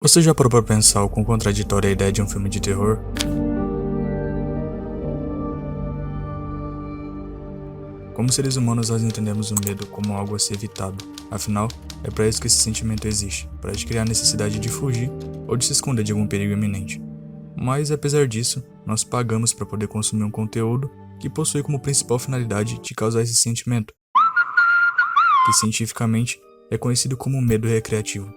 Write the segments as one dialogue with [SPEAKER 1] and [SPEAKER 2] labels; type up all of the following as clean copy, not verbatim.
[SPEAKER 1] Você já parou pra pensar o quão contraditória é a ideia de um filme de terror? Como seres humanos, nós entendemos o medo como algo a ser evitado. Afinal, é para isso que esse sentimento existe, para criar a necessidade de fugir ou de se esconder de algum perigo iminente. Mas, apesar disso, nós pagamos para poder consumir um conteúdo que possui como principal finalidade te causar esse sentimento, que cientificamente é conhecido como medo recreativo.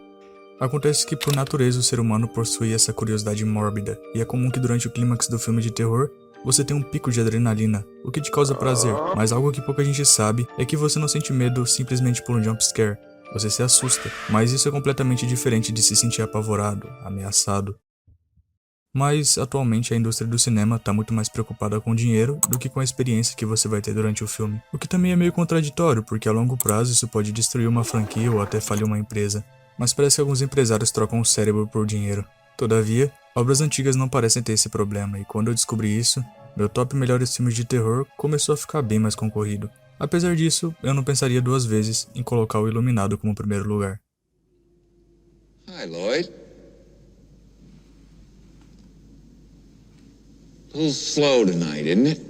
[SPEAKER 1] Acontece que, por natureza, o ser humano possui essa curiosidade mórbida, e é comum que durante o clímax do filme de terror, você tenha um pico de adrenalina, o que te causa prazer, mas algo que pouca gente sabe é que você não sente medo simplesmente por um jumpscare. Você se assusta, mas isso é completamente diferente de se sentir apavorado, ameaçado. Mas, atualmente, a indústria do cinema está muito mais preocupada com o dinheiro do que com a experiência que você vai ter durante o filme. O que também é meio contraditório, porque a longo prazo isso pode destruir uma franquia ou até falir uma empresa. Mas parece que alguns empresários trocam o cérebro por dinheiro. Todavia, obras antigas não parecem ter esse problema, e quando eu descobri isso, meu top melhores filmes de terror começou a ficar bem mais concorrido. Apesar disso, eu não pensaria duas vezes em colocar o Iluminado como primeiro lugar.
[SPEAKER 2] Hi, Lloyd. A little slow tonight, isn't it?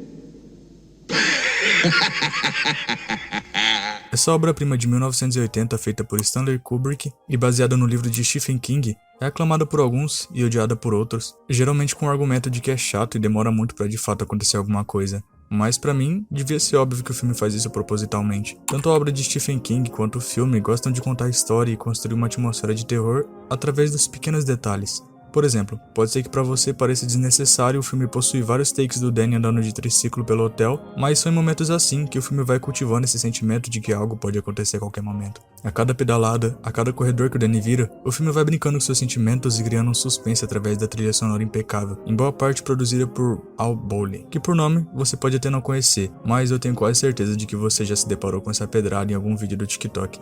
[SPEAKER 1] Essa obra-prima de 1980, feita por Stanley Kubrick e baseada no livro de Stephen King, é aclamada por alguns e odiada por outros, geralmente com o argumento de que é chato e demora muito pra de fato acontecer alguma coisa. Mas pra mim, devia ser óbvio que o filme faz isso propositalmente. Tanto a obra de Stephen King quanto o filme gostam de contar a história e construir uma atmosfera de terror através dos pequenos detalhes. Por exemplo, pode ser que pra você pareça desnecessário o filme possuir vários takes do Danny andando de triciclo pelo hotel, mas são em momentos assim que o filme vai cultivando esse sentimento de que algo pode acontecer a qualquer momento. A cada pedalada, a cada corredor que o Danny vira, o filme vai brincando com seus sentimentos e criando um suspense através da trilha sonora impecável, em boa parte produzida por Al Bowley, que por nome você pode até não conhecer, mas eu tenho quase certeza de que você já se deparou com essa pedrada em algum vídeo do TikTok.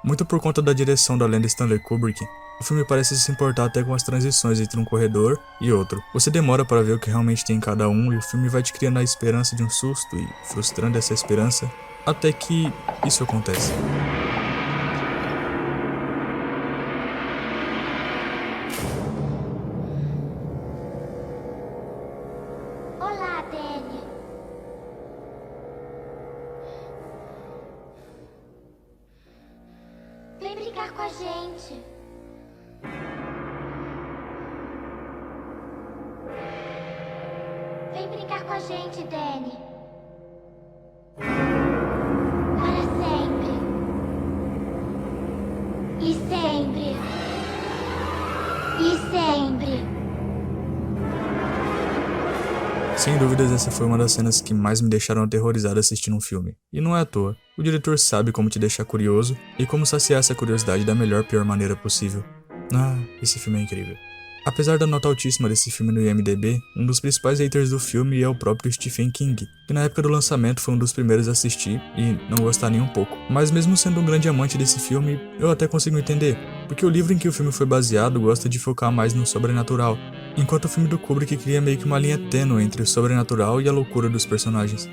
[SPEAKER 1] Muito por conta da direção da lenda Stanley Kubrick, o filme parece se importar até com as transições entre um corredor e outro. Você demora para ver o que realmente tem em cada um e o filme vai te criando a esperança de um susto e frustrando essa esperança até que isso acontece.
[SPEAKER 3] Olá, Danny. Vem brincar com a gente. Vem brincar com a gente, Danny. Para sempre. E sempre. E sempre.
[SPEAKER 1] Sem dúvidas, essa foi uma das cenas que mais me deixaram aterrorizado assistindo um filme. E não é à toa. O diretor sabe como te deixar curioso e como saciar essa curiosidade da melhor pior maneira possível. Ah, esse filme é incrível. Apesar da nota altíssima desse filme no IMDb, um dos principais haters do filme é o próprio Stephen King, que na época do lançamento foi um dos primeiros a assistir e não gostar nem um pouco. Mas mesmo sendo um grande amante desse filme, eu até consigo entender, porque o livro em que o filme foi baseado gosta de focar mais no sobrenatural, enquanto o filme do Kubrick cria meio que uma linha tênue entre o sobrenatural e a loucura dos personagens.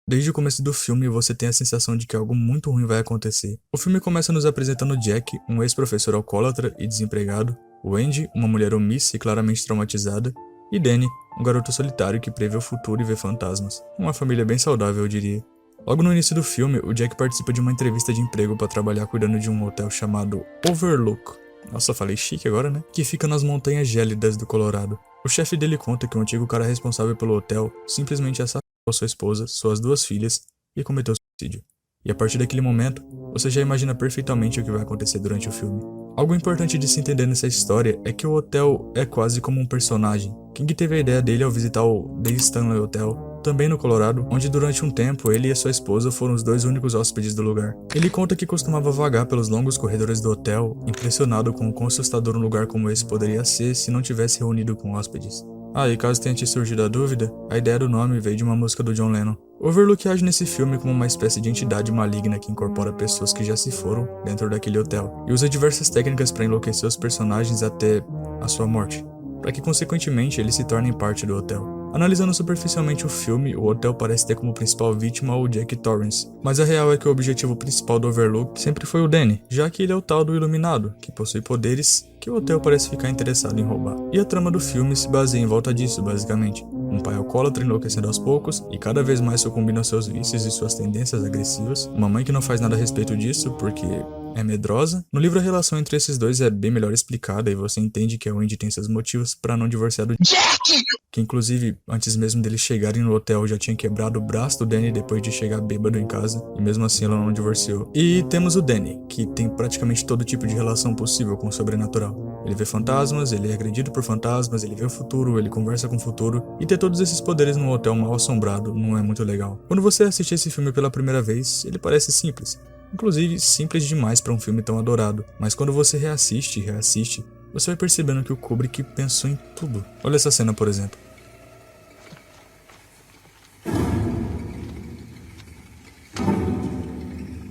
[SPEAKER 1] Desde o começo do filme, você tem a sensação de que algo muito ruim vai acontecer. O filme começa nos apresentando Jack, um ex-professor alcoólatra e desempregado, o Andy, uma mulher omissa e claramente traumatizada, e Danny, um garoto solitário que prevê o futuro e vê fantasmas. Uma família bem saudável, eu diria. Logo no início do filme, o Jack participa de uma entrevista de emprego para trabalhar cuidando de um hotel chamado Overlook. Nossa, falei chique agora, né? Que fica nas montanhas gélidas do Colorado. O chefe dele conta que o antigo cara responsável pelo hotel simplesmente assassinou sua esposa, suas duas filhas e cometeu suicídio. E a partir daquele momento, você já imagina perfeitamente o que vai acontecer durante o filme. Algo importante de se entender nessa história é que o hotel é quase como um personagem. King teve a ideia dele ao visitar o The Stanley Hotel, também no Colorado, onde durante um tempo ele e sua esposa foram os dois únicos hóspedes do lugar. Ele conta que costumava vagar pelos longos corredores do hotel, impressionado com o quão assustador um lugar como esse poderia ser se não tivesse reunido com hóspedes. Ah, e caso tenha te surgido a dúvida, a ideia do nome veio de uma música do John Lennon. Overlook age nesse filme como uma espécie de entidade maligna que incorpora pessoas que já se foram dentro daquele hotel, e usa diversas técnicas para enlouquecer os personagens até a sua morte. para que consequentemente eles se tornem parte do hotel. Analisando superficialmente o filme, o hotel parece ter como principal vítima o Jack Torrance, mas a real é que o objetivo principal do Overlook sempre foi o Danny, já que ele é o tal do Iluminado, que possui poderes que o hotel parece ficar interessado em roubar. E a trama do filme se baseia em volta disso, basicamente. Um pai alcoólatra enlouquecendo aos poucos e cada vez mais sucumbindo aos seus vícios e suas tendências agressivas, uma mãe que não faz nada a respeito disso porque é medrosa. No livro a relação entre esses dois é bem melhor explicada e você entende que a Wendy tem seus motivos para não divorciar do Jack, que inclusive antes mesmo deles chegarem no hotel já tinha quebrado o braço do Danny depois de chegar bêbado em casa e mesmo assim ela não divorciou. E temos o Danny, que tem praticamente todo tipo de relação possível com o sobrenatural. Ele vê fantasmas, ele é agredido por fantasmas, ele vê o futuro, ele conversa com o futuro, e ter todos esses poderes num hotel mal assombrado não é muito legal. Quando você assiste esse filme pela primeira vez, ele parece simples. Inclusive, simples demais para um filme tão adorado. Mas quando você reassiste e reassiste, você vai percebendo que o Kubrick pensou em tudo. Olha essa cena, por exemplo.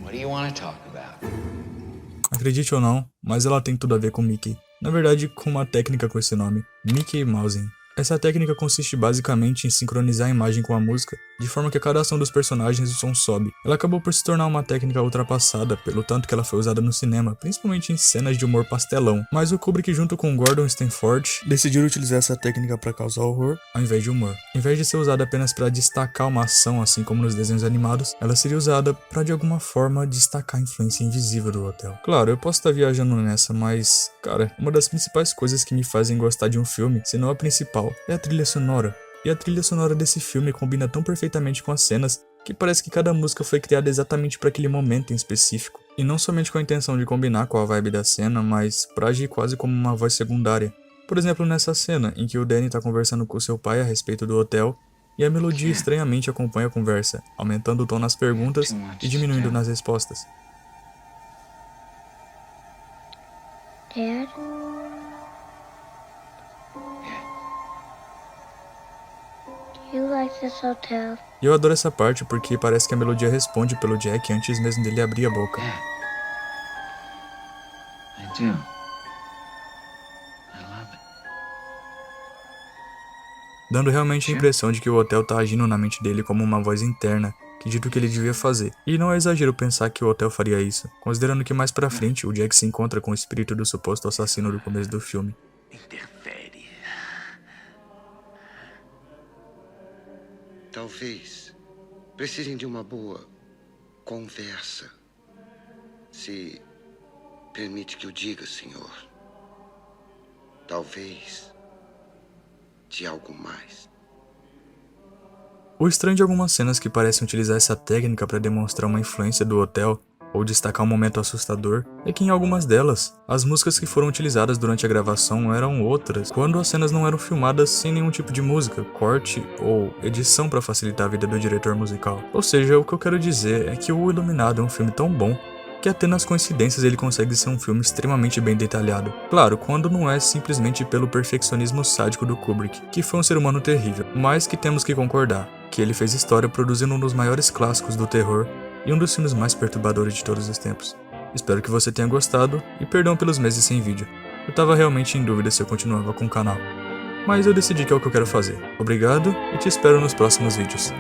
[SPEAKER 2] What do you want to talk about?
[SPEAKER 1] Acredite ou não, mas ela tem tudo a ver com Mickey. Na verdade, com uma técnica com esse nome, Mickey Mousing. Essa técnica consiste basicamente em sincronizar a imagem com a música, de forma que a cada ação dos personagens o som sobe. Ela acabou por se tornar uma técnica ultrapassada, pelo tanto que ela foi usada no cinema, principalmente em cenas de humor pastelão. Mas o Kubrick junto com Gordon Stanford decidiram utilizar essa técnica para causar horror, ao invés de humor. Em vez de ser usada apenas para destacar uma ação, assim como nos desenhos animados, ela seria usada para de alguma forma destacar a influência invisível do hotel. Claro, eu posso estar viajando nessa, mas, cara, uma das principais coisas que me fazem gostar de um filme, se não a principal, é a trilha sonora. E a trilha sonora desse filme combina tão perfeitamente com as cenas que parece que cada música foi criada exatamente para aquele momento em específico. E não somente com a intenção de combinar com a vibe da cena, mas para agir quase como uma voz secundária. Por exemplo, nessa cena em que o Danny está conversando com seu pai a respeito do hotel e a melodia estranhamente acompanha a conversa, aumentando o tom nas perguntas e diminuindo nas respostas.
[SPEAKER 3] Dad? Do you like this hotel?
[SPEAKER 1] E eu adoro essa parte porque parece que a melodia responde pelo Jack antes mesmo dele abrir a boca.
[SPEAKER 2] I do. I love it.
[SPEAKER 1] Dando realmente a impressão de que o hotel tá agindo na mente dele como uma voz interna, que dita o que ele devia fazer. E não é exagero pensar que o hotel faria isso, considerando que mais pra frente o Jack se encontra com o espírito do suposto assassino do começo do filme.
[SPEAKER 4] Interfere. Talvez precisem de uma boa conversa. Se permite que eu diga, senhor. Talvez de algo mais.
[SPEAKER 1] O estranho de algumas cenas que parecem utilizar essa técnica para demonstrar uma influência do hotel ou destacar um momento assustador é que em algumas delas, as músicas que foram utilizadas durante a gravação eram outras, quando as cenas não eram filmadas sem nenhum tipo de música, corte ou edição para facilitar a vida do diretor musical. Ou seja, o que eu quero dizer é que O Iluminado é um filme tão bom que até nas coincidências ele consegue ser um filme extremamente bem detalhado. Claro, quando não é simplesmente pelo perfeccionismo sádico do Kubrick, que foi um ser humano terrível, mas que temos que concordar que ele fez história produzindo um dos maiores clássicos do terror e um dos filmes mais perturbadores de todos os tempos. Espero que você tenha gostado e perdão pelos meses sem vídeo. Eu tava realmente em dúvida se eu continuava com o canal, mas eu decidi que é o que eu quero fazer. Obrigado e te espero nos próximos vídeos.